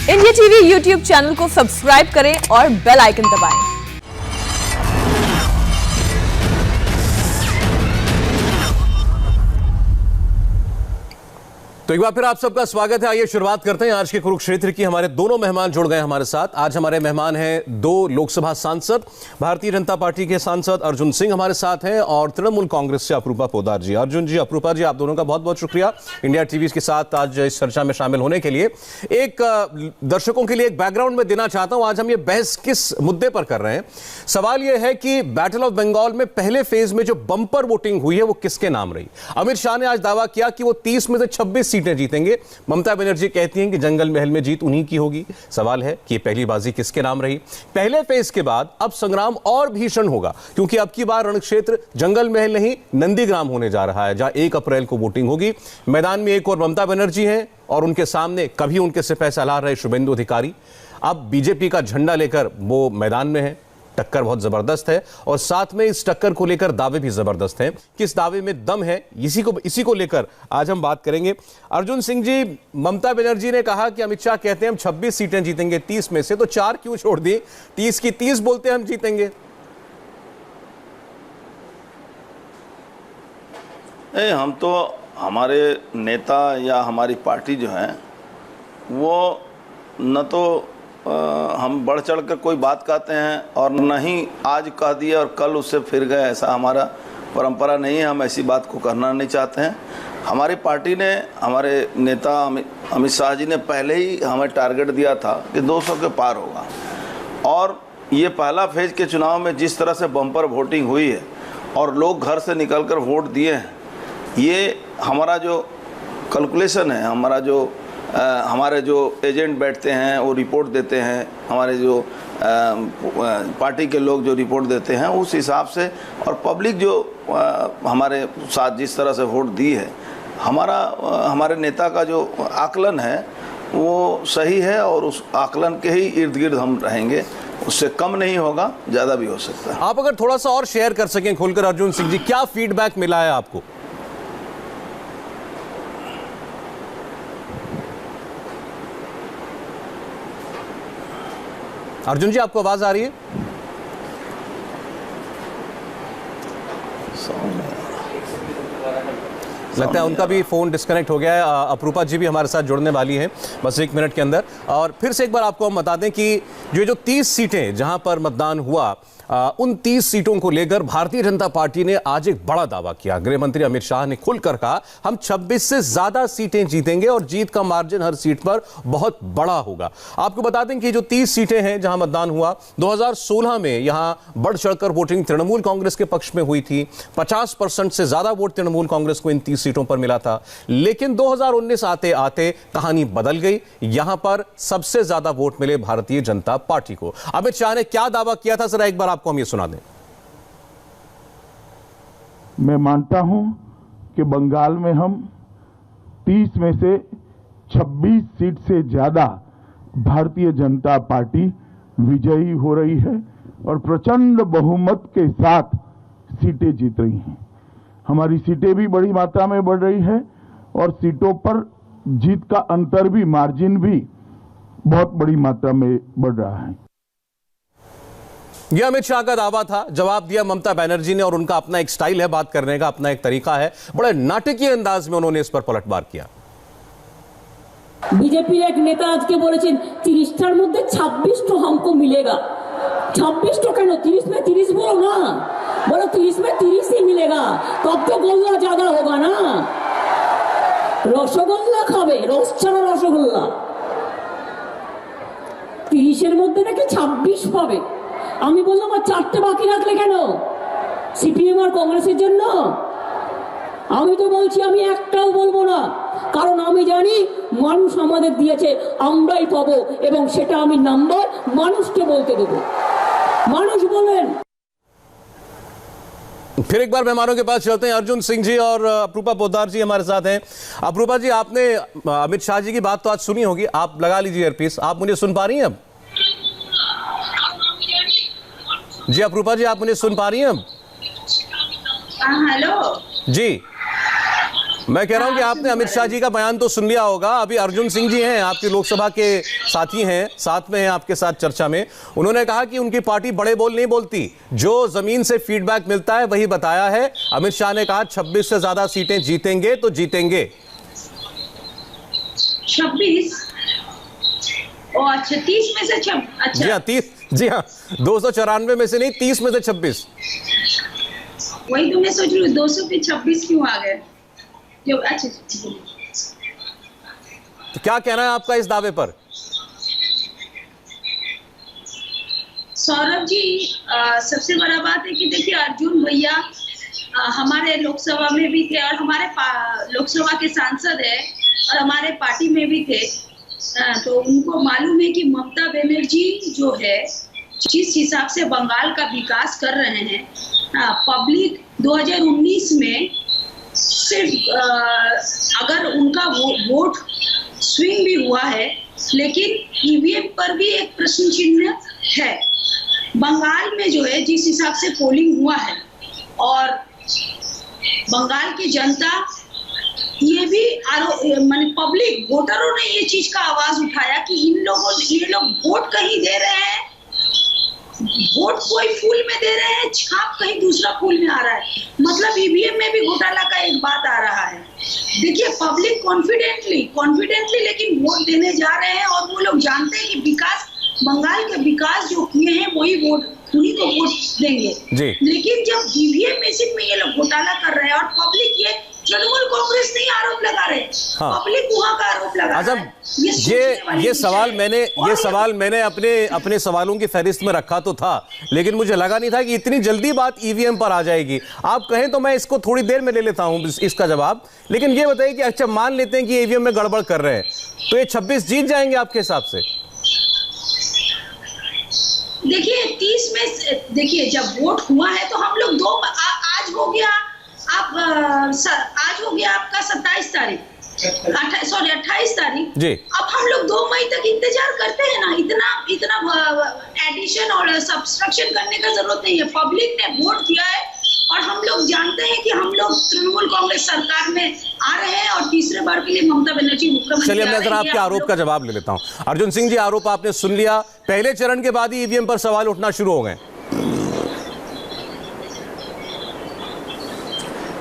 India TV YouTube channel को subscribe करें और बेल आइकन दबाएं। तो एक बार फिर आप सबका स्वागत है। आइए शुरुआत करते हैं आज के कुरुक्षेत्र की। हमारे दोनों मेहमान जुड़ गए हमारे साथ। आज हमारे मेहमान हैं दो लोकसभा सांसद, भारतीय जनता पार्टी के सांसद अर्जुन सिंह हमारे साथ हैं और तृणमूल कांग्रेस से अपूर्वा पोद्दार जी। अर्जुन जी, अपूर्वा जी, आप दोनों का बहुत बहुत शुक्रिया इंडिया टीवी के साथ आज इस चर्चा में शामिल होने के लिए। एक दर्शकों के लिए एक बैकग्राउंड में देना चाहता हूं, आज हम ये बहस किस मुद्दे पर कर रहे हैं। सवाल यह है कि बैटल ऑफ बंगाल में पहले फेज में जो बंपर वोटिंग हुई है वो किसके नाम रही। अमित शाह ने आज दावा किया कि वो 30 में से 26 सीटें जीतेंगे। ममता बनर्जी कहती हैं कि जंगल महल में जीत उन्हीं की होगी। सवाल है कि पहली बाजी किसके नाम रही। पहले फेज के बाद अब संग्राम और भीषण होगा, क्योंकि अब की बार रणक्षेत्र जंगल महल नहीं नंदीग्राम होने जा रहा है, जहां 1 अप्रैल को वोटिंग होगी। मैदान में एक और ममता बनर्जी हैं और उनके सामने कभी उनके सिपह सालार रहे शुभेंदु अधिकारी। अब बीजेपी का झंडा लेकर वो मैदान में है। टक्कर बहुत जबरदस्त है और साथ में इस टक्कर को लेकर दावे भी जबरदस्त हैं। किस दावे में दम है इसी को लेकर आज हम बात करेंगे। अर्जुन सिंह जी, ममता बनर्जी ने कहा कि अमित शाह कहते हैं हम 26 सीटें जीतेंगे 30 में से, तो 4 क्यों छोड़ दी? 30 की 30 बोलते हैं हम जीतेंगे। हम तो हमारे नेता या हमारी पार्टी जो है वो न तो हम बढ़ चढ़ कर कोई बात कहते हैं और न ही आज कह दिए और कल उससे फिर गए, ऐसा हमारा परंपरा नहीं है। हम ऐसी बात को करना नहीं चाहते हैं। हमारी पार्टी ने, हमारे नेता अमित शाह जी ने पहले ही हमें टारगेट दिया था कि 200 के पार होगा। और ये पहला फेज के चुनाव में जिस तरह से बम्पर वोटिंग हुई है और लोग घर से निकल कर वोट दिए हैं, ये हमारा जो कैलकुलेशन है, हमारे जो एजेंट बैठते हैं वो रिपोर्ट देते हैं, हमारे जो पार्टी के लोग जो रिपोर्ट देते हैं उस हिसाब से, और पब्लिक जो हमारे साथ जिस तरह से वोट दी है, हमारे नेता का जो आकलन है वो सही है और उस आकलन के ही इर्द गिर्द हम रहेंगे। उससे कम नहीं होगा, ज़्यादा भी हो सकता है। आप अगर थोड़ा सा और शेयर कर सकें खोलकर अर्जुन सिंह जी, क्या फीडबैक मिला है आपको? अर्जुन जी, आपको आवाज आ रही है? लगता है उनका भी फोन डिस्कनेक्ट हो गया है। अपूर्वा जी भी हमारे साथ जुड़ने वाली हैं बस 1 मिनट के अंदर। और फिर से एक बार आपको हम बता दें कि जो 30 सीटें जहां पर मतदान हुआ, उन 30 सीटों को लेकर भारतीय जनता पार्टी ने आज एक बड़ा दावा किया। गृह मंत्री अमित शाह ने खुलकर कहा हम 26 से ज्यादा सीटें जीतेंगे और जीत का मार्जिन हर सीट पर बहुत बड़ा होगा। आपको बता दें कि जो 30 सीटें हैं जहां मतदान हुआ, 2016 में यहां बढ़ चढ़कर वोटिंग तृणमूल कांग्रेस के पक्ष में हुई थी। 50% से ज्यादा वोट तृणमूल कांग्रेस को इन 30 सीटों पर मिला था। लेकिन 2019 आते आते कहानी बदल गई। यहां पर सबसे ज्यादा वोट मिले भारतीय जनता पार्टी को। अमित शाह ने क्या दावा किया था, जरा एक बार आपको हम ये सुना दें। मैं मानता हूं कि बंगाल में हम 30 में से 26 सीट से ज्यादा भारतीय जनता पार्टी विजयी हो रही है और प्रचंड बहुमत के साथ सीटें जीत रही हैं। हमारी सीटें भी बड़ी मात्रा में बढ़ रही है और सीटों पर जीत का अंतर भी, मार्जिन भी बहुत बड़ी मात्रा में बढ़ रहा है। यह अमित शाह का दावा था। जवाब दिया ममता बनर्जी ने और उनका अपना एक स्टाइल है बात करने का, अपना एक तरीका है। बड़े नाटकीय अंदाज में उन्होंने इस पर पलटवार किया। बीजेपी एक नेता आज के बोले 30টার মধ্যে 26 हमको मिलेगा। 26 কেন, 30 में 30 बोलो ना, बोलो 30 में 30 ही मिलेगा, तब तो गोल्ला ज्यादा होगा ना। रसगोल्ला खाबे, रस ছাড়া রসগোল্লা। 30-এর মধ্যে নাকি 26 পাবে। আমি বললাম আর 4টে বাকি রাখলে কেন? সিপিএম আর কংগ্রেসের জন্য? আমি তো বলছি আমি একটাও বলবো না, কারণ আমি জানি মানুষ আমাদের দিয়েছে, আমরাই পাবো এবং সেটা আমি নাম্বার মানুষকে বলতে দেবো। মানুষ বলেন। फिर एक बार मेहमानों के पास चलते हैं। अर्जुन सिंह जी और अपूर्वा पोद्दार जी हमारे साथ हैं। अपूर्वा जी, आपने अमित शाह जी की बात तो आज सुनी होगी, आप लगा लीजिए ईयरपीस। आप मुझे सुन पा रही हैं अब? जी अपूर्वा जी, आप मुझे सुन पा रही हैं अब? हेलो जी। मैं कह रहा हूं कि आपने अमित शाह जी का बयान तो सुन लिया होगा। अभी अर्जुन सिंह जी हैं, आपकी लोकसभा के साथी हैं, साथ में हैं आपके साथ चर्चा में। उन्होंने कहा कि उनकी पार्टी बड़े बोल नहीं बोलती, जो जमीन से फीडबैक मिलता है वही बताया है। अमित शाह ने कहा 26 से ज्यादा सीटें जीतेंगे तो जीतेंगे। 26? अच्छा, 30 में से अच्छा। जी हाँ, 30। जी हाँ, 294 में से नहीं, 30 में से 26। वही तो मैं सोच रही हूँ 200 पे 26 क्यों आ गए। अच्छा, तो क्या कहना है आपका इस दावे पर? सौरभ जी, सबसे बड़ा बात है कि देखिए अर्जुन भैया हमारे लोकसभा में भी थे और हमारे लोकसभा के सांसद है और हमारे पार्टी में भी थे। तो उनको मालूम है कि ममता बनर्जी जो है जिस हिसाब से बंगाल का विकास कर रहे हैं, पब्लिक 2019 में सिर्फ अगर उनका वोट स्विंग भी हुआ है, लेकिन ईवीएम पर भी एक प्रश्न चिन्ह है। बंगाल में जो है जिस हिसाब से पोलिंग हुआ है और बंगाल की जनता ये भी माने पब्लिक वोटरों ने ये चीज का आवाज उठाया कि ये लोग वोट कहीं दे रहे हैं, वोट कोई फूल में दे रहे हैं, छाप कहीं दूसरा फूल में आ रहा है। मतलब ईवीएम में भी घोटाला का एक बात आ रहा है। देखिए पब्लिक कॉन्फिडेंटली लेकिन वोट देने जा रहे हैं और वो लोग जानते हैं कि विकास, बंगाल के विकास जो किए हैं वही उन्हीं को वोट देंगे। लेकिन जब ईवीएम मशीन में ये लोग घोटाला कर रहे हैं और पब्लिक ये तृणमूल कांग्रेस नहीं आरोप लगा रहे, पब्लिक वहां का आरोप लगा रहा है। ये सवाल मैंने अपने सवालों की फहरिस्त में रखा तो था, लेकिन मुझे लगा नहीं था कि इतनी जल्दी बात ईवीएम पर आ जाएगी। आप कहें तो मैं इसको थोड़ी देर में ले लेता हूं इसका जवाब, लेकिन ये बताइए कि अच्छा मान लेते हैं कि ईवीएम में गड़बड़ कर रहे हैं, तो ये 26 जीत जाएंगे आपके हिसाब से? देखिए 30 में देखिए जब वोट हुआ है तो हम लोग आज हो गया आपका 27 तारीख, 28 तारीख जी। अब हम लोग 2 मई तक इंतजार करते हैं ना, इतना एडिशन और सब्सट्रैक्शन करने का जरूरत नहीं है। पब्लिक ने वोट दिया है और हम लोग जानते हैं कि हम लोग तृणमूल कांग्रेस सरकार में आ रहे हैं और तीसरे बार के लिए ममता बनर्जी मुख्यमंत्री। चलिए मैं जरा आपके आरोप का जवाब ले लेता हूं। अर्जुन सिंह जी, आरोप आपने सुन लिया, पहले चरण के बाद ही ईवीएम पर सवाल उठना शुरू हो गए।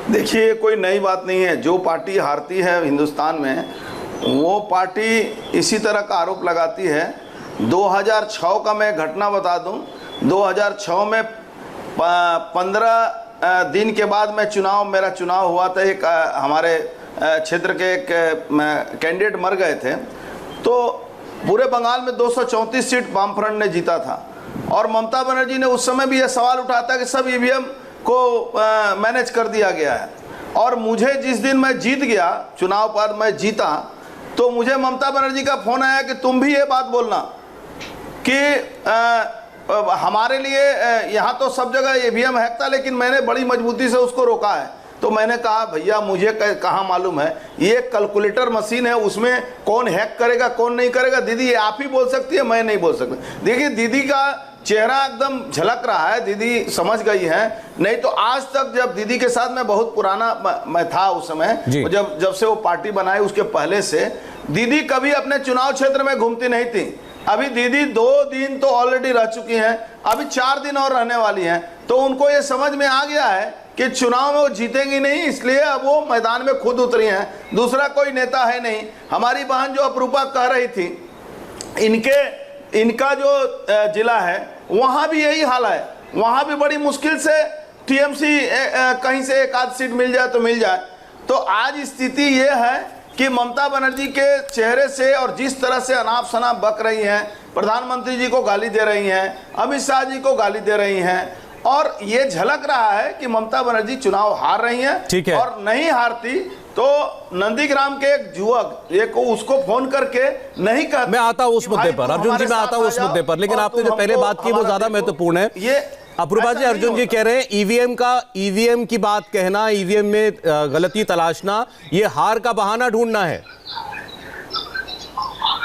देखिए कोई नई बात नहीं है। जो पार्टी हारती है हिंदुस्तान में वो पार्टी इसी तरह का आरोप लगाती है। 2006 का मैं घटना बता दूं, 2006 में 15 दिन के बाद मेरा चुनाव हुआ था। एक हमारे क्षेत्र के एक कैंडिडेट मर गए थे, तो पूरे बंगाल में 234 सीट वामफ्रंट ने जीता था और ममता बनर्जी ने उस समय भी यह सवाल उठाया था कि सब ईवीएम को मैनेज कर दिया गया है। और मुझे जिस दिन मैं जीत गया, चुनाव पर मैं जीता, तो मुझे ममता बनर्जी का फोन आया कि तुम भी ये बात बोलना कि हमारे लिए यहाँ तो सब जगह ईवीएम हैक था, लेकिन मैंने बड़ी मजबूती से उसको रोका है। तो मैंने कहा भैया मुझे कहाँ मालूम है, ये कैलकुलेटर मशीन है, उसमें कौन हैक करेगा कौन नहीं करेगा, दीदी ये आप ही बोल सकती है, मैं नहीं बोल सकता। देखिए दीदी का चेहरा एकदम झलक रहा है, दीदी समझ गई है। नहीं तो आज तक जब दीदी के साथ मैं बहुत पुराना मैं था उस समय, जब से वो पार्टी बनाई उसके पहले से दीदी कभी अपने चुनाव क्षेत्र में घूमती नहीं थी। अभी दीदी 2 दिन तो ऑलरेडी रह चुकी हैं, अभी 4 दिन और रहने वाली हैं। तो उनको ये समझ में आ गया है कि चुनाव में वो जीतेंगी नहीं, इसलिए अब वो मैदान में खुद उतरी हैं, दूसरा कोई नेता है नहीं। हमारी बहन जो अपरूपा कह रही थी, इनका जो जिला है वहाँ भी यही हाल है, वहाँ भी बड़ी मुश्किल से टीएमसी कहीं से एक आध सीट मिल जाए तो मिल जाए। तो आज स्थिति ये है कि ममता बनर्जी के चेहरे से और जिस तरह से अनाप शनाप बक रही हैं, प्रधानमंत्री जी को गाली दे रही हैं, अमित शाह जी को गाली दे रही हैं, और ये झलक रहा है कि ममता बनर्जी चुनाव हार रही हैं। ठीक है। और नहीं हारती तो नंदीग्राम के एक युवक उसको फोन करके नहीं कहते। मैं आता हूं उस मुद्दे पर अर्जुन जी, मैं आता हूं उस मुद्दे पर, लेकिन आपने जो पहले बात की वो ज्यादा महत्वपूर्ण है। ये अपरूपा जी, अर्जुन जी कह रहे हैं ईवीएम की बात कहना, ईवीएम में गलती तलाशना, ये हार का बहाना ढूंढना है।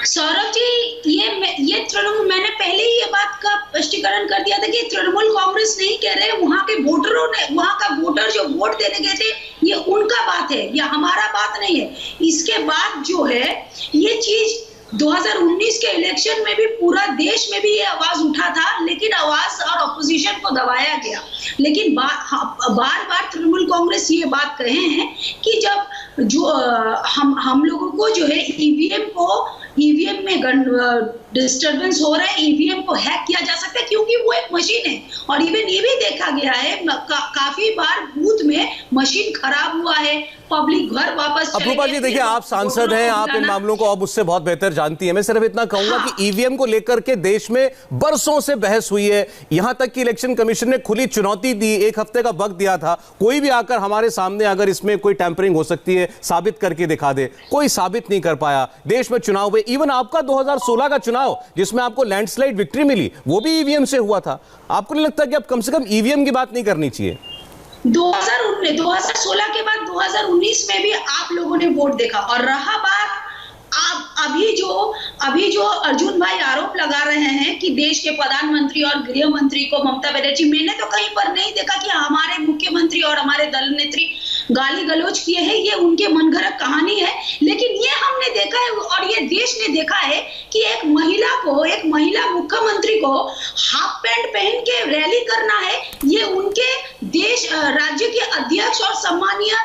सौरभ जी, ये तृणमूल, मैंने पहले ही ये बात का स्पष्टीकरण कर दिया था कि तृणमूल कांग्रेस नहीं कह रहे, वहां के वोटरों ने, वहां का वोटर जो वोट देने गए थे ये उनका बात है, ये हमारा बात नहीं है। इसके बाद जो है ये चीज 2019 के इलेक्शन में भी पूरा देश में भी ये आवाज उठा था, लेकिन आवाज और ऑपोजिशन को दबाया गया। लेकिन बार बार तृणमूल कांग्रेस ये बात कहे हैं कि जब जो हम लोगों को जो है ईवीएम में डिस्टर्बेंस हो रहा है, ईवीएम को हैक किया जा सकता है क्योंकि वो एक मशीन है। और इवन ये भी देखा गया है काफी बार बूथ में मशीन खराब हुआ है, पब्लिक घर वापस चले अपूर्वा जी, देखिए आप सांसद हैं, आप इन मामलों को अब मुझसे बहुत बेहतर जानती हैं। मैं सिर्फ इतना कहूंगा कि ईवीएम को लेकर के देश में बरसों से बहस हुई है, यहां तक कि इलेक्शन कमीशन ने खुली चुनौती दी, 1 हफ्ते का वक्त दिया था, कोई भी आकर हमारे सामने अगर इसमें कोई टैंपरिंग हो सकती है साबित करके दिखा दे, कोई साबित नहीं कर पाया। देश में चुनाव हुए, इवन आपका 2016 का चुनाव जिसमें आपको लैंडस्लाइड विक्ट्री मिली वो भी ईवीएम से हुआ था। आपको नहीं लगता कि अब कम से कम ईवीएम की बात नहीं करनी चाहिए? 2016 के बाद 2019 में भी आप लोगों ने वोट देखा। और रहा बात अभी जो अर्जुन भाई आरोप लगा रहे हैं कि देश के प्रधानमंत्री और गृह मंत्री को ममता बनर्जी, मैंने तो कहीं पर नहीं देखा कि हमारे मुख्यमंत्री और हमारे दल नेत्री गाली गलौज किए हैं, ये उनके मनगढ़ंत कहानी है। लेकिन ये हमने देखा है और ये देश ने देखा है कि एक महिला मुख्यमंत्री को हाफ पैंट पहन के रैली करना है, ये उनके देश राज्य के अध्यक्ष और सम्मानीय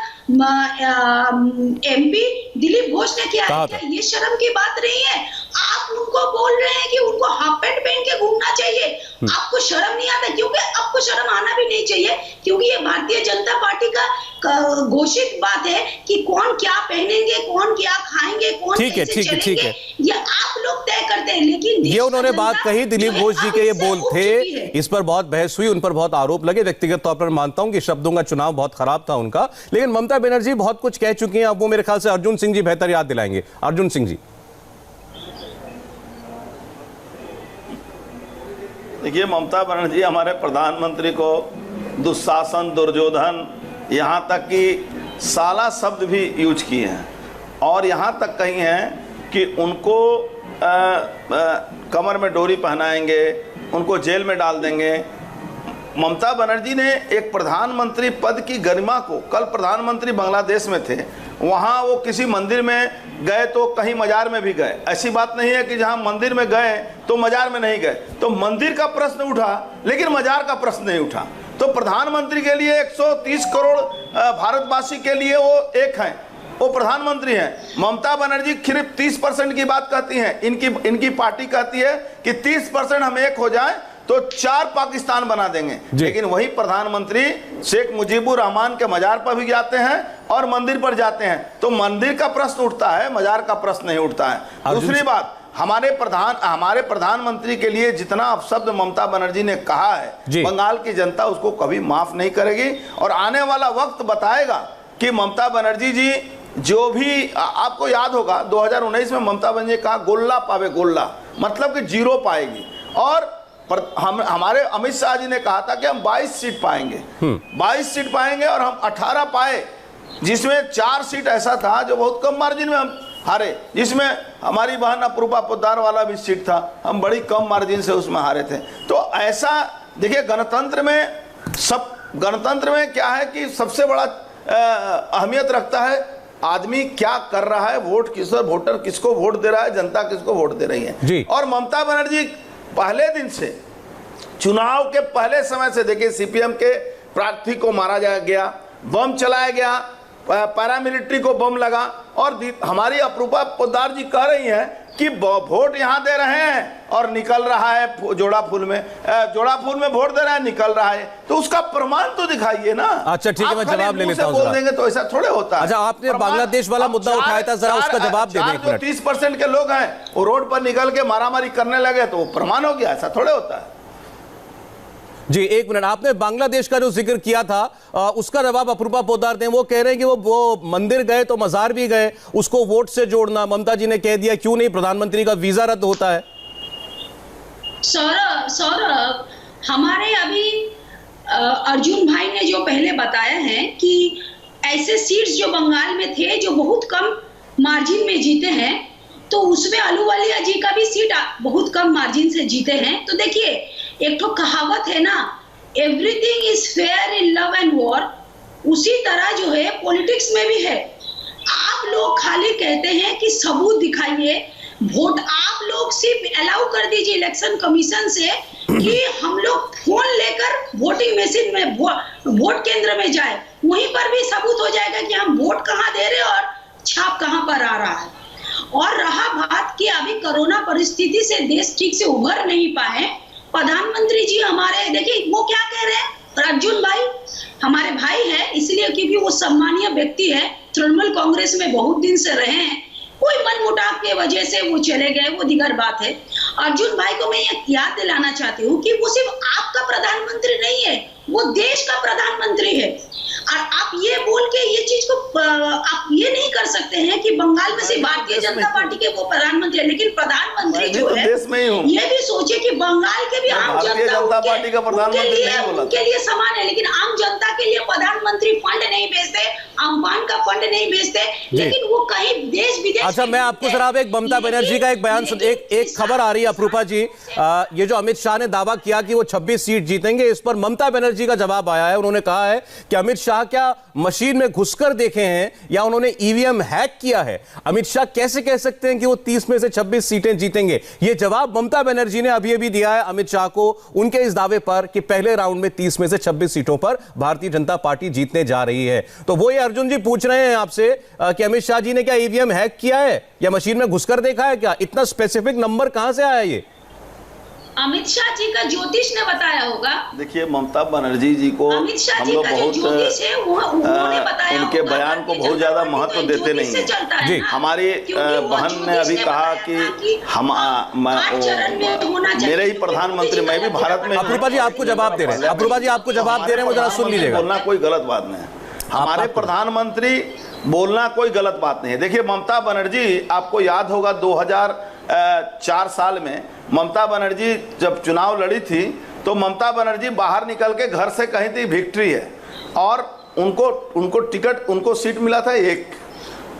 एमपी दिलीप घोष ने किया है। क्या ये शर्म की बात नहीं है? आप उनको बोल रहे हैं कि उनको हाफ पैंट पहन के घूमना चाहिए, आपको शर्म नहीं आता? क्योंकि आपको शर्म आना भी नहीं चाहिए, क्योंकि ये भारतीय जनता पार्टी का घोषित बात है कि कौन क्या पहनेंगे, कौन क्या खाएंगे, कौन कैसे चलेंगे, ये आप लोग तय करते हैं। लेकिन ये उन्होंने बात कही, दिलीप घोष जी के ये बोल थे, इस पर बहुत बहस हुई, उन पर बहुत आरोप लगे। व्यक्तिगत तौर पर मानता हूं कि शब्दों का चुनाव बहुत खराब था उनका, लेकिन ममता बनर्जी बहुत कुछ कह चुकी हैं। अब वो मेरे ख्याल से अर्जुन सिंह जी बेहतर याद दिलाएंगे। अर्जुन सिंह जी, देखिए, ममता बनर्जी हमारे प्रधानमंत्री को दुशासन, दुर्योधन, यहाँ तक कि साला शब्द भी यूज किए हैं और यहाँ तक कही हैं कि उनको कमर में डोरी पहनाएंगे, उनको जेल में डाल देंगे। ममता बनर्जी ने एक प्रधानमंत्री पद की गरिमा को, कल प्रधानमंत्री बांग्लादेश में थे, वहाँ वो किसी मंदिर में गए तो कहीं मजार में भी गए। ऐसी बात नहीं है कि जहाँ मंदिर में गए तो मजार में नहीं गए। तो मंदिर का प्रश्न उठा लेकिन मजार का प्रश्न नहीं उठा। तो प्रधानमंत्री के लिए 130 करोड़ भारतवासी के लिए वो एक हैं, वो प्रधानमंत्री हैं। ममता बनर्जी सिर्फ 30% की बात कहती हैं। इनकी पार्टी कहती है कि 30% हम एक हो जाएं तो 4 पाकिस्तान बना देंगे। लेकिन वही प्रधानमंत्री शेख मुजीबुर रहमान के मजार पर भी जाते हैं और मंदिर पर जाते हैं। तो मंदिर का प्रश्न उठता है, मजार का प्रश्न नहीं उठता है। दूसरी बात, हमारे प्रधानमंत्री के लिए जितना अपशब्द ममता बनर्जी ने कहा है, बंगाल की जनता उसको कभी माफ नहीं करेगी। और आने वाला वक्त बताएगा कि ममता बनर्जी जी जो भी, आपको याद होगा 2019 में ममता बनर्जी ने कहा गोल्ला पावे गोल्ला, मतलब कि 0 पाएगी। और हमारे अमित शाह जी ने कहा था कि हम 22 सीट पाएंगे, 22 सीट पाएंगे और हम 18 पाए, जिसमें 4 सीट ऐसा था जो बहुत कम मार्जिन में हम हारे, जिसमें हमारी बहन अपूर्वा पोद्दार वाला भी सीट था, हम बड़ी कम मार्जिन से उसमें हारे थे। तो ऐसा देखिए, गणतंत्र में क्या है कि सबसे बड़ा अहमियत रखता है आदमी क्या कर रहा है, वोटर किसको वोट दे रहा है, जनता किसको वोट दे रही है। और ममता बनर्जी पहले दिन से, चुनाव के पहले समय से, देखिए सीपीएम के प्रार्थी को मारा गया, बम चलाया गया, पैरामिलिट्री को बम लगा। और हमारी अपूर्वा पोद्दार जी कह रही हैं कि वोट यहाँ दे रहे हैं और निकल रहा है जोड़ा फूल में वोट दे रहा है, निकल रहा है। तो उसका प्रमाण तो दिखाइए ना। अच्छा ठीक है, मैं जवाब ले लेता हूं। बोल देंगे तो ऐसा थोड़े होता है। अच्छा, आपने बांग्लादेश वाला मुद्दा उठाया था, जरा उसका जवाब दे दें। 30% के लोग हैं वो रोड पर निकल के मारामारी करने लगे तो वो प्रमाण हो गया, ऐसा थोड़े होता है। जी 1 मिनट, आपने बांग्लादेश का जो जिक्र किया था उसका जवाब अपूर्वा पोद्दार दें। वो कह रहे हैं कि वो मंदिर गए तो मजार भी गए, उसको वोट से जोड़ना, ममता जी ने कह दिया क्यों नहीं, प्रधानमंत्री का वीजा रद्द होता है। सौरभ, हमारे अभी अर्जुन भाई ने जो पहले बताया है कि ऐसे सीट्स जो बंगाल में थे जो बहुत कम मार्जिन में जीते हैं, तो उसमें अहलुवालिया जी का भी सीट बहुत कम मार्जिन से जीते हैं। तो देखिए, एक तो कहावत है ना, everything is fair in love and war, उसी तरह जो है पॉलिटिक्स में भी है। आप लोग खाली कहते हैं कि सबूत दिखाइए, वोट आप लोग सिर्फ अलाउ कर दीजिए इलेक्शन कमीशन से कि हम लोग फोन लेकर वोटिंग मशीन में वोट केंद्र में जाए, वहीं पर भी सबूत हो जाएगा कि हम वोट कहां दे रहे हैं और छाप कहां पर आ रहा है। और रहा बात कि अभी कोरोना परिस्थिति से देश ठीक से उभर नहीं पाए, प्रधानमंत्री जी हमारे देखिए वो क्या कह रहे हैं, अर्जुन भाई हमारे भाई है इसलिए क्योंकि वो सम्मानीय व्यक्ति है, तृणमूल कांग्रेस में बहुत दिन से रहे हैं, कोई मनमुटाव के वजह से वो चले गए, वो दिगर बात है। अर्जुन भाई को मैं ये याद दिलाना चाहती हूँ कि वो सिर्फ आपका प्रधानमंत्री नहीं है, वो देश का प्रधानमंत्री है। और आप ये बोल के ये चीज को आप ये नहीं कर सकते हैं कि बंगाल में से भारतीय जनता पार्टी के वो प्रधानमंत्री है, लेकिन प्रधानमंत्री जो है ये भी सोचे कि बंगाल के भी आम जनता पार्टी का प्रधानमंत्री उनके लिए समान है, लेकिन आम जनता के लिए प्रधानमंत्री फंड नहीं भेजते, अम्बान का फंड नहीं भेजते, लेकिन वो कहीं देश विदेश। अच्छा, मैं आपको जरा एक ममता बनर्जी का एक बयान, एक खबर आ रही है अप्रूपा जी, ये जो अमित शाह ने दावा किया कि वो 26 सीट जीतेंगे, इस पर ममता बनर्जी का जवाब आया है। उन्होंने कहा है कि अमित शाह क्या मशीन में घुसकर देखे हैं या उन्होंने ईवीएम हैक किया है। अमित शाह कैसे कह सकते हैं कि वो 30 में से 26 सीटें जीतेंगे? ये जवाब ममता बनर्जी ने अभी अभी दिया है अमित शाह को उनके इस दावे पर कि पहले राउंड में 30 में से 26 सीटों पर भारतीय जनता पार्टी जीतने जा रही है। तो वो ये अर्जुन जी पूछ रहे हैं आपसे कि अमित शाह जी ने क्या ईवीएम हैक किया है या मशीन में घुसकर देखा है क्या? इतना स्पेसिफिक नंबर कहां से आया ये? अमित शाह जी का ज्योतिष ने बताया होगा। देखिए ममता बनर्जी जी को हम लोग बहुत उनके बयान को बहुत ज्यादा महत्व देते नहीं है। हमारी बहन ने अभी कहा कि हम मेरे ही प्रधानमंत्री, मैं भी भारत में। अप्रूपा जी आपको जवाब दे रहे हैं, अप्रूपा जी आपको जवाब दे रहे हैं, वो जरा सुन लीजिएगा। बोलना कोई गलत बात नहीं है, हमारे प्रधानमंत्री बोलना कोई गलत बात नहीं है। देखिए ममता बनर्जी, आपको याद होगा 2004 साल में ममता बनर्जी जब चुनाव लड़ी थी तो ममता बनर्जी बाहर निकल के घर से कही थी विक्ट्री है, और उनको टिकट, उनको सीट मिला था 1।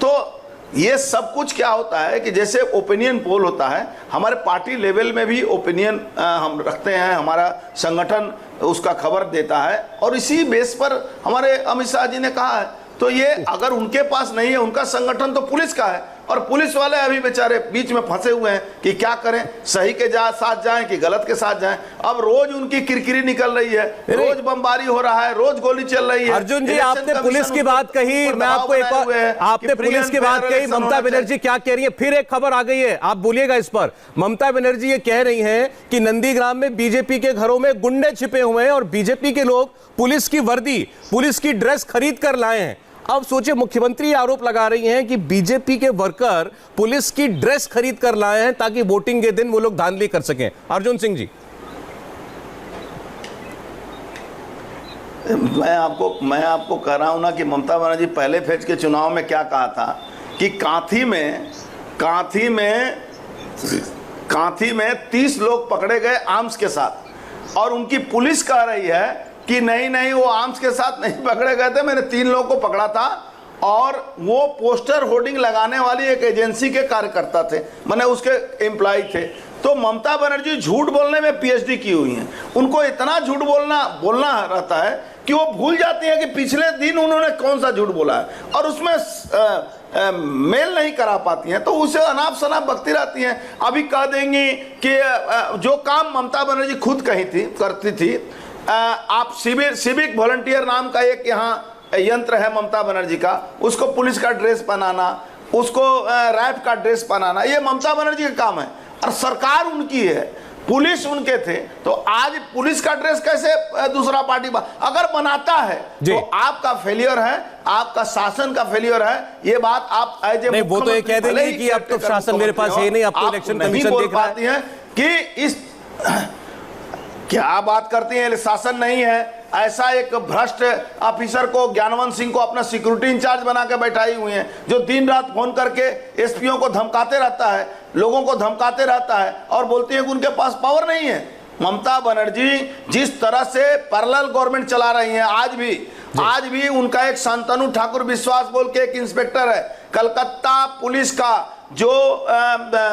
तो ये सब कुछ क्या होता है कि जैसे ओपिनियन पोल होता है, हमारे पार्टी लेवल में भी ओपिनियन हम रखते हैं, हमारा संगठन उसका खबर देता है, और इसी बेस पर हमारे अमित शाह जी ने कहा है। तो ये अगर उनके पास नहीं है, उनका संगठन तो पुलिस का है, और पुलिस वाले अभी बेचारे बीच में फंसे हुए हैं कि क्या करें, सही के साथ जाएं कि गलत के साथ जाएं। अब रोज उनकी किरकिरी निकल रही है, रोज बमबारी हो रहा है, रोज गोली चल रही है। अर्जुन जी आपने पुलिस की बात कही, मैं आपको एक और, आपने पुलिस की बात कही, ममता बनर्जी क्या कह रही है? फिर एक खबर आ गई है, आप बोलिएगा इस पर। ममता बनर्जी ये कह रही हैं कि नंदीग्राम में बीजेपी के घरों में गुंडे छिपे हुए हैं और बीजेपी के लोग पुलिस की वर्दी, पुलिस की ड्रेस खरीद कर लाए हैं। अब सोचिए, मुख्यमंत्री आरोप लगा रही हैं कि बीजेपी के वर्कर पुलिस की ड्रेस खरीद कर लाए हैं ताकि वोटिंग के दिन वो लोग धांधली कर सकें। अर्जुन सिंह जी, मैं आपको कह रहा हूं ना कि ममता बनर्जी पहले फेज के चुनाव में क्या कहा था कि कांथी में 30 लोग पकड़े गए आर्म्स के साथ, और उनकी पुलिस कह रही है कि नहीं वो आर्म्स के साथ नहीं पकड़े गए थे, मैंने 3 लोगों को पकड़ा था, और वो पोस्टर होर्डिंग लगाने वाली एक एजेंसी के कार्यकर्ता थे, मैंने उसके एम्प्लॉय थे। तो ममता बनर्जी झूठ बोलने में पीएचडी की हुई हैं, उनको इतना झूठ बोलना रहता है कि वो भूल जाती है कि पिछले दिन उन्होंने कौन सा झूठ बोला है, और उसमें मेल नहीं करा पाती हैं, तो उसे अनाप शनाप बकती रहती हैं। अभी कह देंगी कि जो काम ममता बनर्जी खुद करती थी, आप सिविक वॉलंटियर नाम का एक यहाँ यंत्र है ममता बनर्जी का, उसको पुलिस का ड्रेस पहनाना, उसको रैप का ड्रेस पहनाना, ये ममता बनर्जी का काम है, और सरकार उनकी है, पुलिस उनके थे। तो आज पुलिस का ड्रेस कैसे दूसरा पार्टी अगर बनाता है तो आपका फेलियर है, आपका शासन का फेलियर है। ये बात आप एज ए वो तो ये कह देंगे कि अब तो शासन मेरे पास है नहीं, अब तो इलेक्शन कमीशन देख पाती है कि इस क्या बात करती हैं, शासन नहीं है। ऐसा एक भ्रष्ट ऑफिसर को, ज्ञानवंत सिंह को अपना सिक्योरिटी इंचार्ज बना के बैठाई हुई हैं, जो दिन रात फोन करके एसपीओ को धमकाते रहता है, लोगों को धमकाते रहता है, और बोलती है कि उनके पास पावर नहीं है। ममता बनर्जी जिस तरह से पैरेलल गवर्नमेंट चला रही हैं, आज भी उनका एक शांतनु ठाकुर विश्वास बोल के एक इंस्पेक्टर है, कलकत्ता पुलिस का जो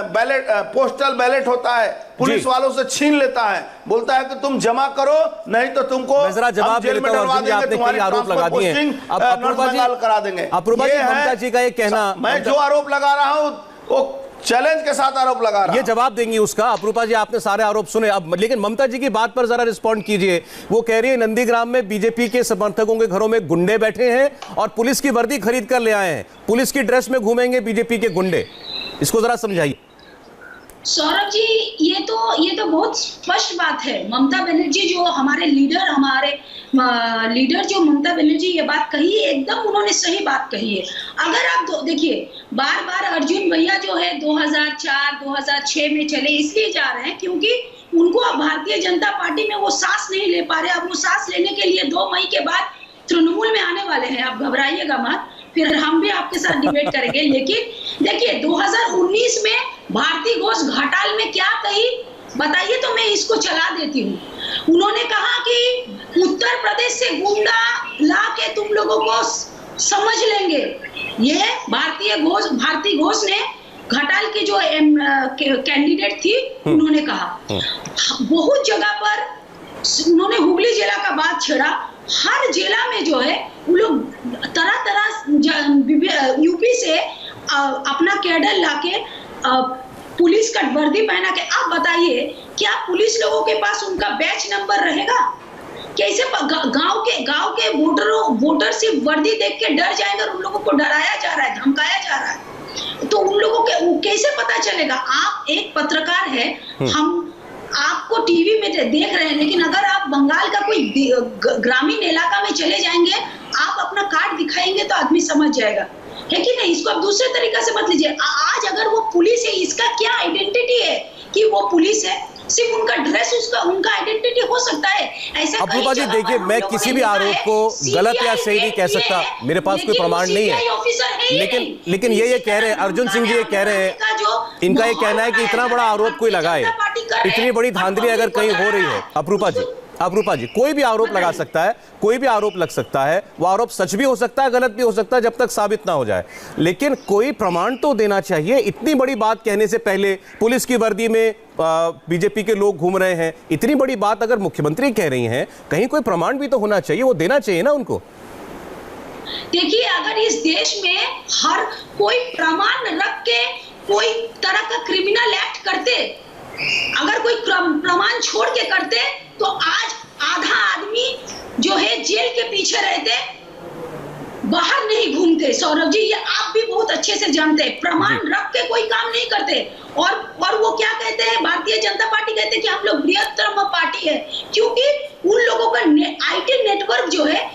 बैलेट पोस्टल बैलेट होता है पुलिस वालों से छीन लेता है, बोलता है कि तुम जमा करो नहीं तो तुमको जरा जवाब जेल में डलवा देंगे, तुम्हारी आरोप लगा दिए हैं। अब नॉर्थ बंगाल करा देंगे। अपूर्वा जी, ममता जी का ये कहना, मैं जो आरोप लगा रहा हूं वो चैलेंज के साथ आरोप लगा रहा। ये जवाब देंगी उसका। अपूर्वा जी, आपने सारे आरोप सुने, अब लेकिन ममता जी की बात पर जरा रिस्पॉन्ड कीजिए। वो कह रही है नंदीग्राम में बीजेपी के समर्थकों के घरों में गुंडे बैठे हैं और पुलिस की वर्दी खरीद कर ले आए हैं, पुलिस की ड्रेस में घूमेंगे बीजेपी के गुंडे। इसको जरा समझाइए। सौरभ जी, ये तो बहुत स्पष्ट बात है। ममता बनर्जी जो हमारे लीडर जो ममता बनर्जी ये बात कही है, एकदम उन्होंने सही बात कही है। अगर आप देखिए, बार बार अर्जुन भैया जो है 2004-2006 में चले इसलिए जा रहे हैं क्योंकि उनको अब भारतीय जनता पार्टी में वो सांस नहीं ले पा रहे। अब वो सांस लेने के लिए 2 मई के बाद तृणमूल में आने वाले हैं। आप घबराइएगा मत, फिर हम भी आपके साथ डिबेट करेंगे। लेकिन देखिए, 2019 में भारती घोष घाटाल में क्या कही बताइए, तो मैं इसको चला देती हूँ। उन्होंने कहा कि उत्तर प्रदेश से गुंडा ला के तुम लोगों को समझ लेंगे। ये भारती घोष ने घाटाल की जो कैंडिडेट थी उन्होंने कहा। बहुत जगह पर उन्होंने हुगली जिला का बात छेड़ा। हर जिला में जो है वो लोग तरह यूपी से अपना कैडर लाके पुलिस का वर्दी पहना के। आप बताइए, क्या पुलिस लोगों के पास उनका बैच नंबर रहेगा? कैसे गांव के वोटर सिर्फ वर्दी देख के डर जाएंगे और उन लोगों को डराया जा रहा है, धमकाया जा रहा है, तो उन लोगों के वो कैसे पता चलेगा? आप एक पत्रकार है, हम आपको टीवी में देख रहे हैं, लेकिन अगर आप बंगाल का कोई ग्रामीण इलाका में चले जाएंगे, आप अपना कार्ड दिखाएंगे तो आदमी समझ जाएगा, है कि नहीं? इसको आप दूसरे तरीका से मत लीजिए। आज अगर वो पुलिस है, इसका क्या आइडेंटिटी है कि वो पुलिस है? सिर्फ उनका ड्रेस उनका आइडेंटिटी हो सकता है। ऐसा अपूर्वा जी, देखिए, मैं किसी भी आरोप को गलत या सही नहीं कह सकता, मेरे पास कोई प्रमाण नहीं है। लेकिन ये कह रहे हैं, अर्जुन सिंह जी ये कह रहे हैं, इनका ये कहना है कि इतना बड़ा आरोप कोई लगाए, इतनी बड़ी धांधली अगर कहीं हो रही है। अपूर्वा जी, कोई भी आरोप लगा सकता है, कोई भी आरोप लग सकता है, वो आरोप सच भी हो सकता है, गलत भी हो सकता है, जब तक साबित ना हो जाए। लेकिन कोई प्रमाण तो देना चाहिए। इतनी बड़ी बात कहने से पहले पुलिस की वर्दी में बीजेपी के लोग घूम रहे हैं, इतनी बड़ी बात अगर मुख्यमंत्री कह रही हैं, कहीं कोई प्रमाण भी तो होना चाहिए, वो देना चाहिए ना उनको। देखिए, अगर इस देश में हर कोई प्रमाण रख के कोई तरह का क्रिमिनल एक्ट करते, अगर कोई प्रमाण छोड़ के करते, तो आज आधा आदमी जो है जेल के पीछे रहते, बाहर नहीं घूमते। सौरभ जी, ये आप भी बहुत अच्छे से जानते हैं, प्रमाण रख के कोई काम नहीं करते। और वो क्या कहते हैं, भारतीय जनता पार्टी कहते हैं कि हम लोग बृहत्तम पार्टी है, क्योंकि उन लोगों का आईटी नेटवर्क जो है।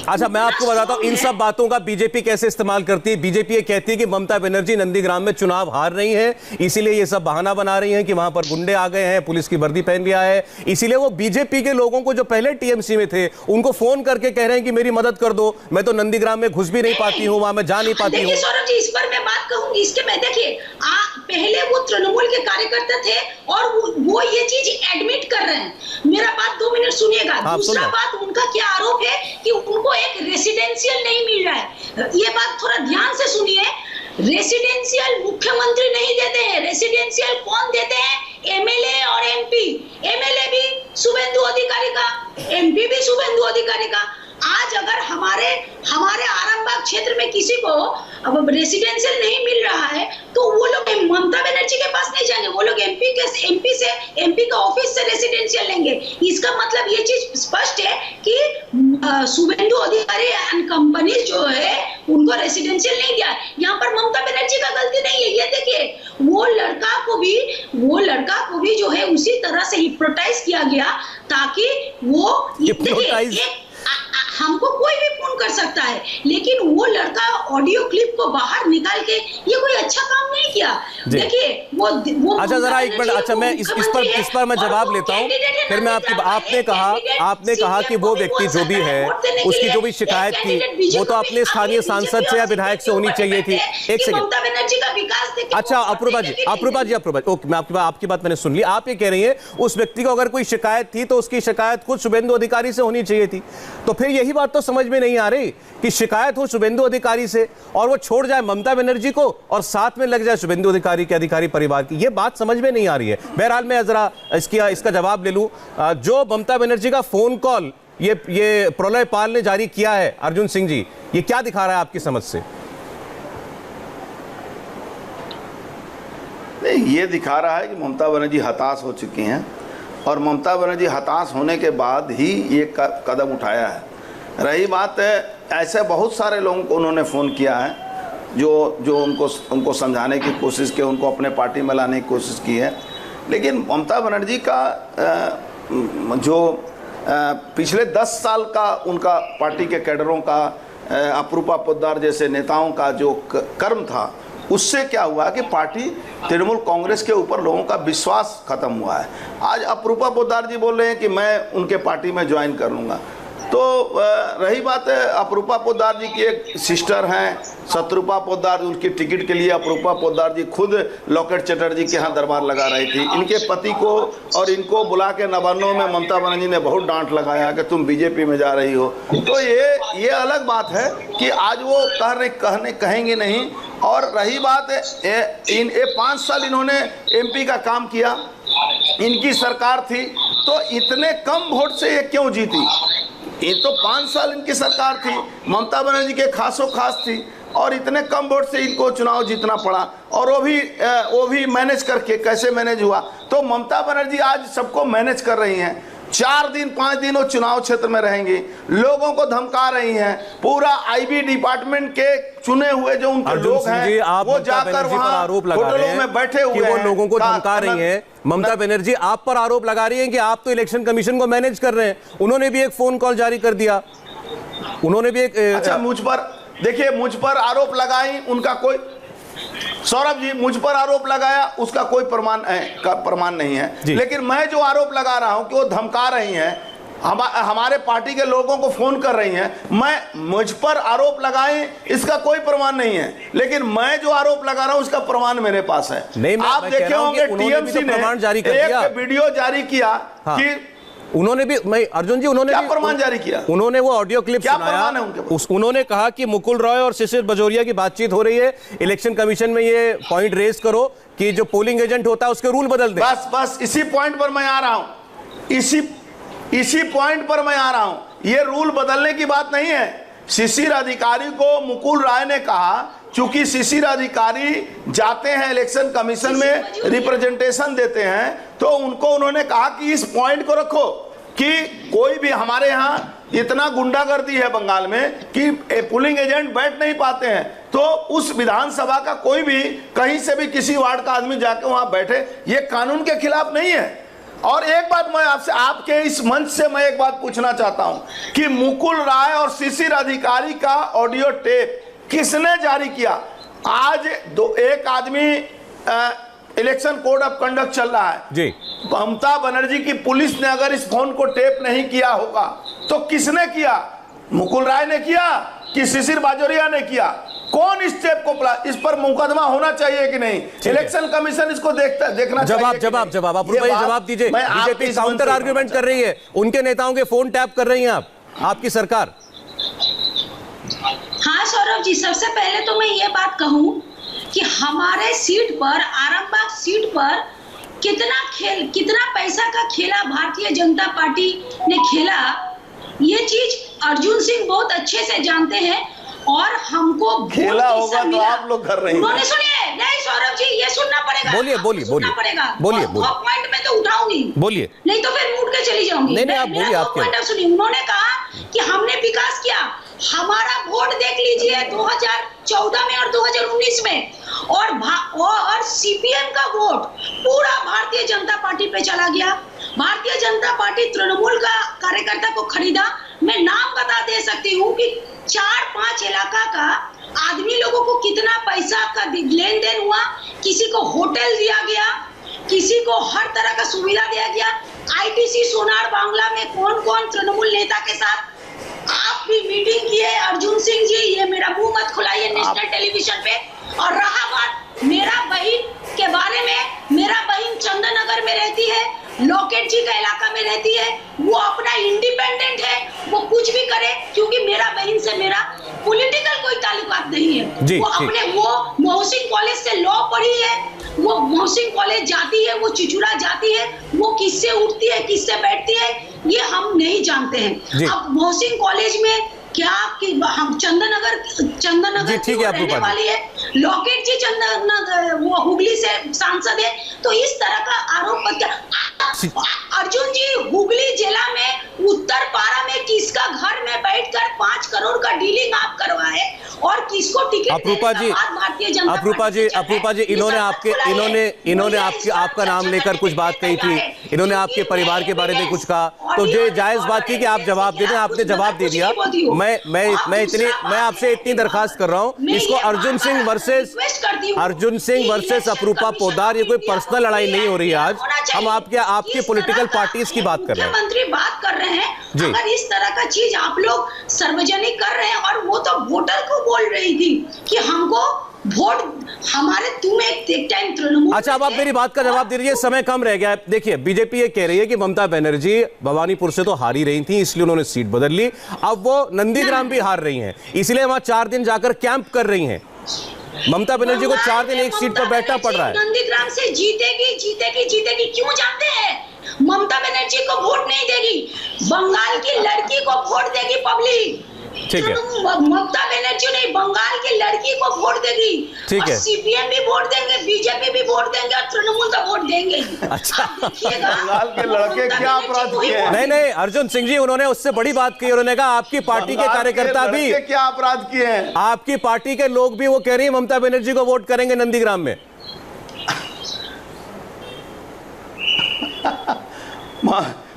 अच्छा, मैं आपको बताता हूं इन सब बातों का बीजेपी कैसे इस्तेमाल करती है। बीजेपी ये कहती है कि ममता बनर्जी नंदीग्राम में चुनाव हार रही हैं, इसीलिए ये सब बहाना बना रही हैं कि वहां पर गुंडे आ गए हैं, पुलिस की वर्दी पहन लिया है। इसीलिए वो बीजेपी के लोगों को जो पहले टीएमसी में थे, उनको फोन करके कह रहे हैं कि मेरी मदद कर दो, मैं तो नंदीग्राम में घुस भी नहीं पाती हूँ, वहां मैं जा नहीं पाती हूँ। सौरभ जी, इस पर मैं बात कहूंगी। इसके में देखिए, पहले वो तृणमूल के कार्यकर्ता थे और वो ये चीज एडमिट कर रहे हैं। मेरा बात 2 मिनट सुनिएगा। दूसरा बात, उनका क्या आरोप है कि उनको एक रेसिडेंशियल नहीं मिल रहा है। ये बात थोड़ा ध्यान से सुनिए। रेसिडेंशियल मुख्यमंत्री नहीं देते हैं, रेसिडेंशियल कौन देते हैं? एमएलए और एमपी। एमएलए भी शुभेंदु अधिकारी का, एमपी भी शुभेंदु अधिकारी का। आज अगर हमारे आरामबाग क्षेत्र में किसी को अब रेसिडेंशियल नहीं मिल रहा है, तो वो लोग ममता बनर्जी के पास नहीं जाएंगे, वो लोग एमपी का ऑफिस से रेसिडेंशियल लेंगे। इसका मतलब ये चीज स्पष्ट है कि शुभेंदु अधिकारी एंड कंपनी जो है उनको रेसिडेंशियल नहीं दिया। यहाँ पर ममता बनर्जी का गलती नहीं है। ये देखिए, वो लड़का को भी जो है उसी तरह से हिप्नोटाइज किया गया, ताकि वो हमको कोई भी फोन कर सकता है, लेकिन वो लड़का ऑडियो क्लिप को बाहर निकाल के ये कोई अच्छा काम नहीं किया। देखिए, वो अच्छा, जरा एक मिनट। अच्छा, मैं इस पर मैं जवाब लेता हूँ, फिर मैं आपने कहा कि वो व्यक्ति जो भी है, उसकी जो भी शिकायत थी, वो तो अपने स्थानीय सांसद से या विधायक से होनी चाहिए थी। एक सेकंड। अच्छा, अपूर्वा जी, ओके, मैं आपकी बात मैंने सुन ली। आप ये कह रही हैं उस व्यक्ति को अगर कोई शिकायत थी तो उसकी शिकायत खुद शुभेंदु अधिकारी से होनी चाहिए थी, तो फिर यही यही बात तो समझ में नहीं आ रही कि शिकायत हो शुभेंदु अधिकारी से और वो छोड़ जाए ममता बनर्जी को और साथ में लग जाए शुभेंदु अधिकारी के अधिकारी परिवार की। ये बात समझ में नहीं आ रही है। बहरहाल मैं जरा इसका जवाब ले लूं। जो ममता बनर्जी का फोन कॉल ये प्रलय पाल ने जारी किया है, अर्जुन सिंह जी, ये क्या दिखा रहा है आपकी समझ से? नहीं, ये दिखा रहा है कि ममता बनर्जी हताश हो चुकी हैं और ममता बनर्जी हताश होने के बाद ही ये कदम उठाया है। रही बात है, ऐसे बहुत सारे लोगों को उन्होंने फ़ोन किया है जो उनको समझाने की कोशिश की, उनको अपने पार्टी में लाने की कोशिश की है। लेकिन ममता बनर्जी का जो पिछले 10 साल का उनका पार्टी के कैडरों का, अपरूपा पोद्दार जैसे नेताओं का जो कर्म था, उससे क्या हुआ कि पार्टी तृणमूल कांग्रेस के ऊपर लोगों का विश्वास खत्म हुआ है। आज अपरूपा पोद्दार जी बोल रहे हैं कि मैं उनके पार्टी में ज्वाइन कर लूँगा। तो रही बात है, अपरूपा पोद्दार जी की एक सिस्टर हैं शत्रुपा पोद्दार, उनकी टिकट के लिए अपरूपा पोद्दार जी खुद लॉकेट चटर्जी के यहाँ दरबार लगा रही थी। इनके पति को और इनको बुला के नवान्नों में ममता बनर्जी ने बहुत डांट लगाया कि तुम बीजेपी में जा रही हो। तो ये अलग बात है कि आज वो कहेंगे नहीं। और रही बात है, 5 साल इन्होंने एमपी का काम किया, इनकी सरकार थी, तो इतने कम वोट से ये क्यों जीती? ये तो 5 साल इनकी सरकार थी, ममता बनर्जी के खासों खास थी और इतने कम वोट से इनको चुनाव जीतना पड़ा। और वो भी मैनेज करके, कैसे मैनेज हुआ? तो ममता बनर्जी आज सबको मैनेज कर रही हैं। 4 दिन 5 दिन वो चुनाव क्षेत्र में रहेंगे, लोगों को धमका रही हैं। पूरा आईबी डिपार्टमेंट के चुने हुए जो उनके लोग हैं वो जाकर वहां होटलों में बैठे हुए हैं, वो लोगों को धमका रही हैं। ममता बनर्जी आप पर आरोप लगा रही हैं कि आप तो इलेक्शन कमीशन को मैनेज कर रहे हैं। उन्होंने भी एक फोन कॉल जारी कर दिया, उन्होंने भी एक अच्छा मुझ पर देखिए, मुझ पर आरोप लगाई, उनका कोई, सौरभ जी मुझ पर आरोप लगाया, उसका कोई प्रमाण नहीं है। लेकिन मैं जो आरोप लगा रहा हूं कि वो धमका रही हैं, हमारे पार्टी के लोगों को फोन कर रही हैं, मुझ पर आरोप लगाएं, इसका कोई प्रमाण नहीं है। लेकिन मैं जो आरोप लगा रहा हूं उसका प्रमाण मेरे पास है। आप देखे होंगे टीएमसी ने एक वीडियो जारी किया कि उन्होंने भी, मैं अर्जुन जी, उन्होंने क्या प्रमाण जारी किया? उन्होंने वो ऑडियो क्लिप सुनाया, उन्होंने कहा कि मुकुल रॉय और शिशिर बजोरिया की बातचीत हो रही है, इलेक्शन कमीशन में ये पॉइंट रेज करो कि जो पोलिंग एजेंट होता है उसके रूल बदल दे। बस इसी पॉइंट पर मैं आ रहा हूं, इसी पॉइंट पर मैं आ रहा हूं। ये रूल बदलने की बात नहीं है। शिशिर अधिकारी को मुकुल राय ने कहा, चूंकि शिशिर अधिकारी जाते हैं इलेक्शन कमीशन में रिप्रेजेंटेशन देते हैं, तो उनको उन्होंने कहा कि इस पॉइंट को रखो कि कोई भी, हमारे यहाँ इतना गुंडागर्दी है बंगाल में कि पोलिंग एजेंट बैठ नहीं पाते हैं, तो उस विधानसभा का कोई भी कहीं से भी किसी वार्ड का आदमी जाके वहां बैठे, ये कानून के खिलाफ नहीं है। और एक बात मैं आपसे, आपके इस मंच से मैं एक बात पूछना चाहता हूं कि मुकुल राय और शिशिर अधिकारी का ऑडियो टेप किसने जारी किया? आज एक आदमी, इलेक्शन कोड ऑफ कंडक्ट चल रहा है जी, ममता बनर्जी की पुलिस ने अगर इस फोन को टेप नहीं किया होगा तो किसने किया? मुकुल राय ने किया कि शिशिर बाजोरिया ने किया? कौन इस टेप को, इस पर मुकदमा होना चाहिए कि नहीं? इलेक्शन कमीशन इसको देखना चाहिए। जवाब जवाब दीजिए। बीजेपी काउंटर आर्गुमेंट कर रही है, उनके नेताओं के फोन टैप कर रही हैं आपकी सरकार। हाँ सौरभ जी, सबसे पहले तो मैं ये बात कहूं कि हमारे सीट पर, आरामबाग सीट पर कितना पैसा का खेला भारतीय जनता पार्टी ने खेला, ये चीज अर्जुन सिंह बहुत अच्छे से जानते हैं। और हमको खेला होगा तो आप लोग कर रहे हैं। उन्होंने, सुनिए, नहीं सौरभ जी, ये सुनना पड़ेगा, बोलिए पॉइंट में तो उठाऊंगी, बोलिए, नहीं तो फिर उठ के चली जाऊंगी। नहीं आप बोलिए, आप सुनिए। उन्होंने कहा कि हमने विकास किया, हमारा वोट देख लीजिए 2014 में और 2019 में, और सीपीएम का वोट पूरा भारतीय जनता पार्टी पे चला गया। भारतीय जनता पार्टी तृणमूल का कार्यकर्ता को खरीदा। मैं नाम बता दे सकती हूँ कि 4-5 इलाका का आदमी लोगों को कितना पैसा का लेन देन हुआ, किसी को होटल दिया गया, किसी को हर तरह का सुविधा दिया गया। आईटीसी सोनार बांग्ला में कौन कौन तृणमूल नेता के साथ आप भी मीटिंग किए? अर्जुन सिंह जी, ये मेरा मुंह मत खुलाइए नेशनल टेलीविजन पे। और रहा बात मेरा बहन के बारे में, मेरा बहन चंदन नगर में रहती है, लॉकेट जी का इलाका में रहती है, वो अपना इंडिपेंडेंट है, वो कुछ भी करे, क्योंकि मेरा बहन से मेरा पॉलिटिकल कोई ताल्लुकात नहीं है। वो अपने वो मोहसिन कॉलेज से लॉ पढ़ी है, वो मोहसिन कॉलेज जाती है, वो चिचुरा जाती है, वो किससे उठती है किससे बैठती है ये हम नहीं जानते हैं। अब मोहसिन कॉलेज में क्या कि हम चंदननगर ठीक है रहने वाली है, लॉकेट जी चंदननगर वो हुगली से सांसद है, तो इस तरह का आरोप अर्जुन जी हुगली जिला में उत्तर पारा में किसका घर में बैठकर 5 करोड़ का डीलिंग आप करवाए और किसको टिकट अप्रूपा जी इन्होंने आपका नाम लेकर कुछ बात कही थी, इन्होंने आपके परिवार के बारे में कुछ कहा, तो ये जायज बात थी कि आप जवाब दे दें, आपने जवाब दे दिया। मैं आपसे इतनी दरखास्त कर रहा हूं, इसको अर्जुन सिंह वर्सेस अप्रूपा पोद्दार, ये कोई पर्सनल लड़ाई नहीं हो रही है। आज हम आपके पॉलिटिकल पार्टीज की बात कर रहे हैं, मुख्यमंत्री बात कर रहे हैं। अगर इस तरह का चीज आप लोग सार्वजनिक कर रहे हैं, और वो तो वोटर को बोल रही थी कि हमको वोट हमारे, तुम एक टाइम तृणमूल। अच्छा, अब आप मेरी बात का जवाब दे दीजिए, समय कम रह गया है। देखिए, बीजेपी ये कह रही है कि ममता बनर्जी भवानीपुर से तो हार ही रही थी, इसलिए उन्होंने सीट बदल ली, अब वो नंदीग्राम भी हार रही हैं, इसलिए वहां 4 दिन जाकर कैंप कर रही हैं। ममता बनर्जी को 4 दिन एक सीट पर बैठना पड़ रहा है। नंदीग्राम से जीतेगी क्यों जानते हैं? ममता बनर्जी को वोट नहीं देगी, बंगाल की लड़की को वोट देगी पब्लिक। ठीक है, ममता बनर्जी नहीं, बंगाल की लड़की को वोट देगी। ठीक है, सीपीएम भी वोट देंगे, बीजेपी भी वोट देंगे, और तृणमूल तो वोट देंगे। अच्छा, बंगाल के लड़के क्या अपराध किए? नहीं, अर्जुन सिंह जी, उन्होंने उससे बड़ी बात कही, उन्होंने कहा आपकी पार्टी के कार्यकर्ता भी क्या अपराध किए हैं, आपकी पार्टी के लोग भी वो कह रही है ममता बनर्जी को वोट करेंगे नंदीग्राम में।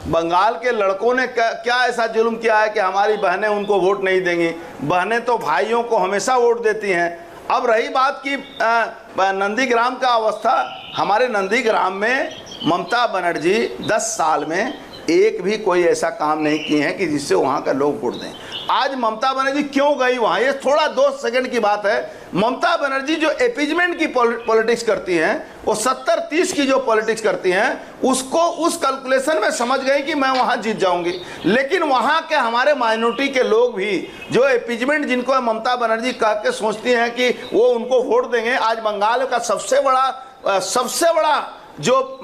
बंगाल के लड़कों ने क्या ऐसा जुल्म किया है कि हमारी बहनें उनको वोट नहीं देंगी? बहनें तो भाइयों को हमेशा वोट देती हैं। अब रही बात की नंदीग्राम का अवस्था, हमारे नंदीग्राम में ममता बनर्जी 10 साल में एक भी कोई ऐसा काम नहीं किए हैं कि जिससे वहाँ का लोग वोट दें। आज ममता बनर्जी क्यों गई वहाँ, ये थोड़ा 2 सेकंड की बात है। ममता बनर्जी जो एपीजमेंट की पॉलिटिक्स करती हैं, वो 70-30 की जो पॉलिटिक्स करती हैं, उसको उस कैलकुलेशन में समझ गई कि मैं वहाँ जीत जाऊंगी। लेकिन वहाँ के हमारे माइनॉरिटी के लोग भी जो एपीजमेंट जिनको ममता बनर्जी कह के सोचती हैं कि वो उनको वोट देंगे, आज बंगाल का सबसे बड़ा जो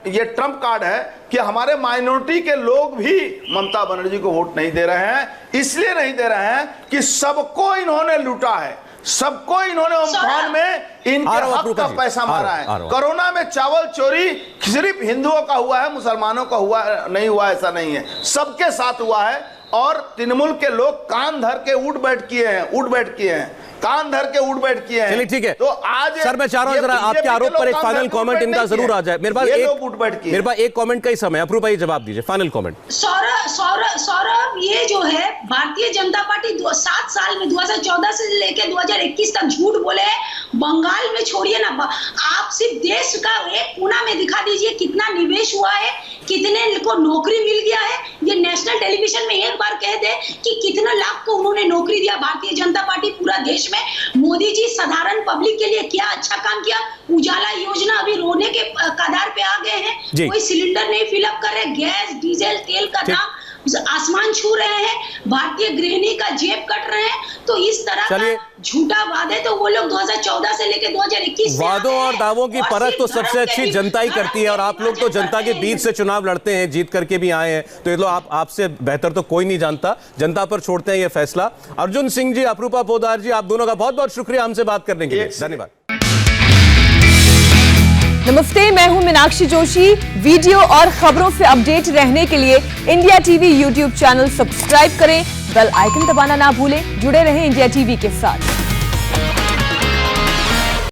ये ट्रम्प कार्ड है कि हमारे माइनॉरिटी के लोग भी ममता बनर्जी को वोट नहीं दे रहे हैं। इसलिए नहीं दे रहे हैं कि सबको इन्होंने लूटा है, सबको इन्होंने अम्फान में इनके हक का पैसा मारा है। कोरोना में चावल चोरी सिर्फ हिंदुओं का हुआ है, मुसलमानों का हुआ नहीं हुआ, ऐसा नहीं है, सबके साथ हुआ है। और तृणमूल के लोग कान धर के उठ बैठ किए हैं, कान धर के उठ बैठ किए हैं। चलिए ठीक है, तो आज सर मैं चाह रहा हूं जरा आपके आरोप पर एक फाइनल कमेंट इनका जरूर आ जाए। मेरे पास एक कमेंट का ही समय, अप्रूपा ये जवाब दीजिए, फाइनल कमेंट। सौरभ, ये जो है भारतीय जनता पार्टी 7 साल में 2014 से लेकर 2021 तक झूठ बोले हैं। बंगाल में छोड़िए ना, आप सिर्फ देश का एक कोना में दिखा दीजिए कितना निवेश हुआ है, कितने को नौकरी मिल गया है। ये नेशनल टेलीविजन में एक बार कह दे कि कितना लाख को उन्होंने नौकरी दिया भारतीय जनता पार्टी पूरा देश में। मोदी जी साधारण पब्लिक के लिए क्या अच्छा काम किया। उजाला योजना अभी रोने के कगार पे आ गए हैं, कोई सिलेंडर नहीं फिलअप कर रहे, गैस डीजल तेल का दाम आसमान छू रहे हैं, भारतीय गृहिणी का जेब कट रहे हैं। तो इस तरह का झूठा वादे तो वो लोग 2014 से लेकर 2021 वादों और दावों की परख तो सबसे अच्छी जनता ही करती है, और आप लोग तो जनता के बीच से चुनाव लड़ते हैं, जीत करके भी आए हैं, तो ये लोग आपसे बेहतर तो कोई नहीं जानता। जनता पर छोड़ते हैं ये फैसला। अर्जुन सिंह जी, अप्रूपा पोद्दार जी, आप दोनों का बहुत बहुत शुक्रिया हमसे बात करने के लिए, धन्यवाद। नमस्ते, मैं हूं मीनाक्षी जोशी। वीडियो और खबरों से अपडेट रहने के लिए India TV YouTube channel subscribe करें, बेल आइकन दबाना ना भूलें। जुड़े रहें इंडिया टीवी के साथ।